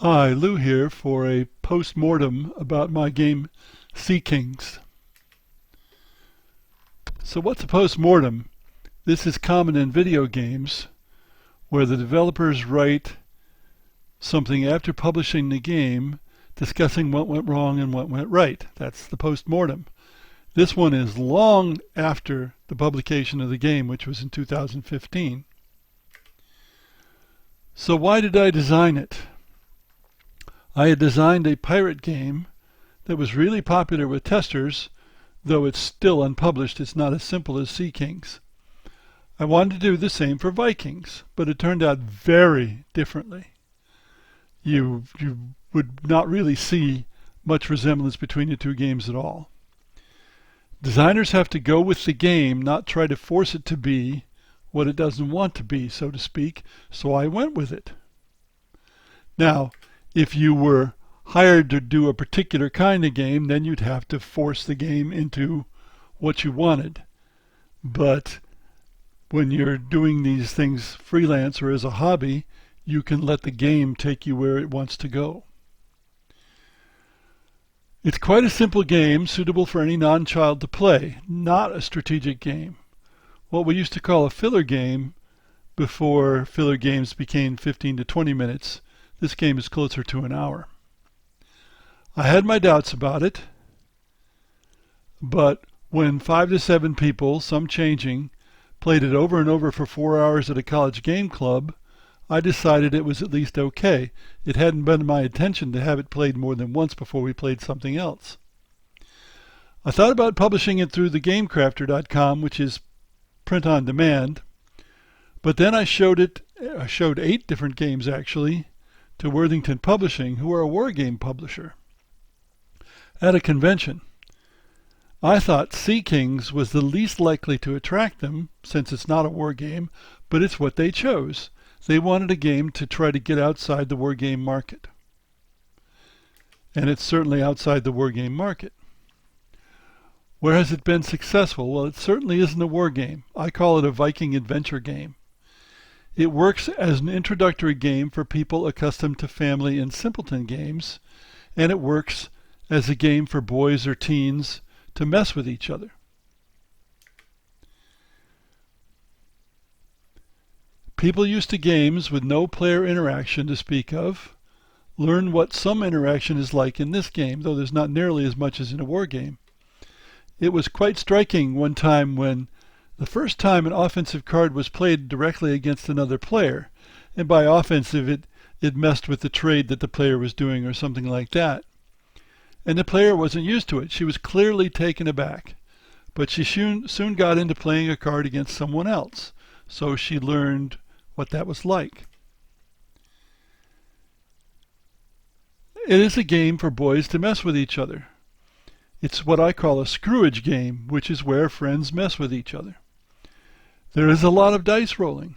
Hi, Lou here for a post-mortem about my game Sea Kings. So what's a post-mortem? This is common in video games where the developers write something after publishing the game discussing what went wrong and what went right. That's the post-mortem. This one is long after the publication of the game, which was in 2015. So why did I design it? I had designed a pirate game that was really popular with testers, though it's still unpublished. It's not as simple as Sea Kings. I wanted to do the same for Vikings, but it turned out very differently. You would not really see much resemblance between the two games at all. Designers have to go with the game, not try to force it to be what it doesn't want to be, so to speak, so I went with it. Now, if you were hired to do a particular kind of game, then you'd have to force the game into what you wanted. But when you're doing these things freelance or as a hobby, you can let the game take you where it wants to go. It's quite a simple game, suitable for any non-child to play, not a strategic game. What we used to call a filler game before filler games became 15 to 20 minutes. This game is closer to an hour. I had my doubts about it, but when 5 to 7 people, some changing, played it over and over for 4 hours at a college game club, I decided it was at least okay. It hadn't been my intention to have it played more than once before we played something else. I thought about publishing it through thegamecrafter.com, which is print on demand, but then I showed 8 different games actually, to Worthington Publishing, who are a war game publisher, at a convention. I thought Sea Kings was the least likely to attract them, since it's not a war game, but it's what they chose. They wanted a game to try to get outside the war game market. And it's certainly outside the war game market. Where has it been successful? Well, it certainly isn't a war game. I call it a Viking adventure game. It works as an introductory game for people accustomed to family and simpleton games, and it works as a game for boys or teens to mess with each other. People used to games with no player interaction to speak of learn what some interaction is like in this game, though there's not nearly as much as in a war game. It was quite striking one time when the first time an offensive card was played directly against another player, and by offensive it messed with the trade that the player was doing or something like that. And the player wasn't used to it. She was clearly taken aback. But she soon got into playing a card against someone else, so she learned what that was like. It is a game for boys to mess with each other. It's what I call a scrooge game, which is where friends mess with each other. There is a lot of dice rolling.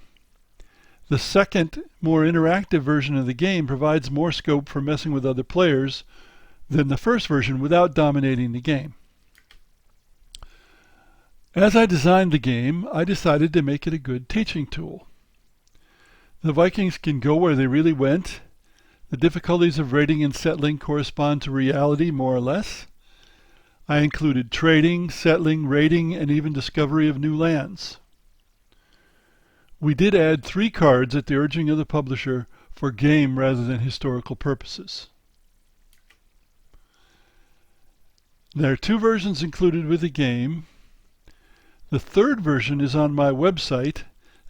The second, more interactive version of the game provides more scope for messing with other players than the first version without dominating the game. As I designed the game, I decided to make it a good teaching tool. The Vikings can go where they really went. The difficulties of raiding and settling correspond to reality more or less. I included trading, settling, raiding, and even discovery of new lands. We did add 3 cards at the urging of the publisher for game rather than historical purposes. There are 2 versions included with the game. The third version is on my website,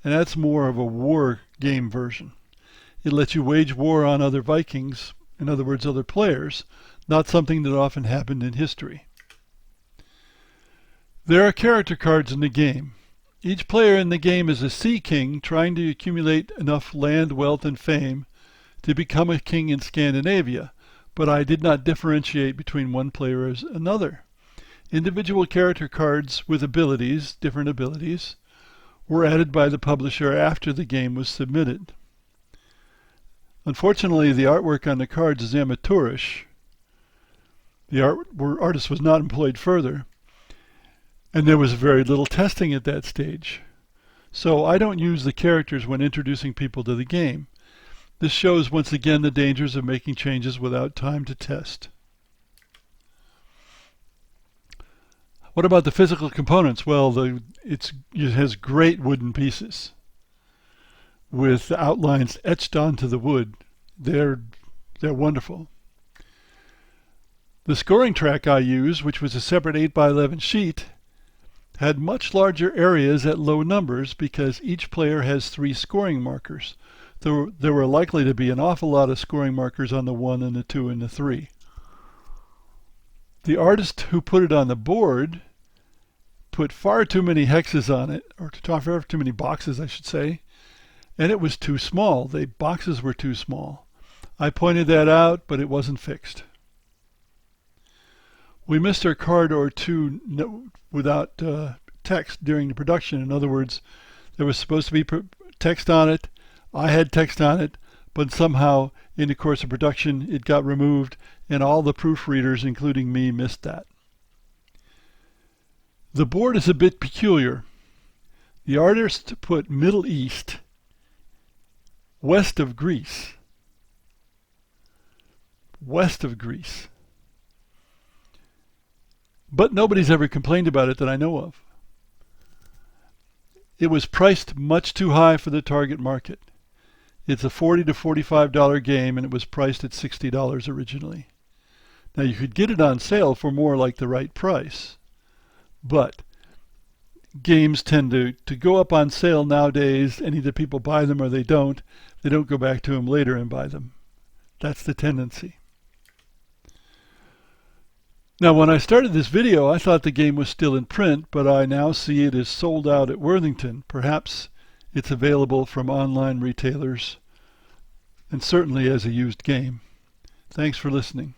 and that's more of a war game version. It lets you wage war on other Vikings, in other words, other players, not something that often happened in history. There are character cards in the game. Each player in the game is a sea king trying to accumulate enough land, wealth, and fame to become a king in Scandinavia, but I did not differentiate between one player as another. Individual character cards with abilities, different abilities, were added by the publisher after the game was submitted. Unfortunately, the artwork on the cards is amateurish. The artist was not employed further, and there was very little testing at that stage. So I don't use the characters when introducing people to the game. This shows once again the dangers of making changes without time to test. What about the physical components? Well, it has great wooden pieces with the outlines etched onto the wood. They're wonderful. The scoring track I used, which was a separate 8x11 sheet, had much larger areas at low numbers because each player has 3 scoring markers. There were likely to be an awful lot of scoring markers on the 1 and the 2 and the 3. The artist who put it on the board put far too many hexes on it, or far too many boxes, I should say, and it was too small. The boxes were too small. I pointed that out, but it wasn't fixed. We missed a card or two without text during the production. In other words, there was supposed to be text on it. I had text on it, but somehow in the course of production it got removed, and all the proofreaders, including me, missed that. The board is a bit peculiar. The artist put Middle East west of Greece. West of Greece. But nobody's ever complained about it that I know of. It was priced much too high for the target market. It's a $40 to $45 game, and it was priced at $60 originally. Now you could get it on sale for more like the right price, but games tend to go up on sale nowadays, and either people buy them or they don't. They don't go back to them later and buy them. That's the tendency. Now, when I started this video, I thought the game was still in print, but I now see it is sold out at Worthington. Perhaps it's available from online retailers, and certainly as a used game. Thanks for listening.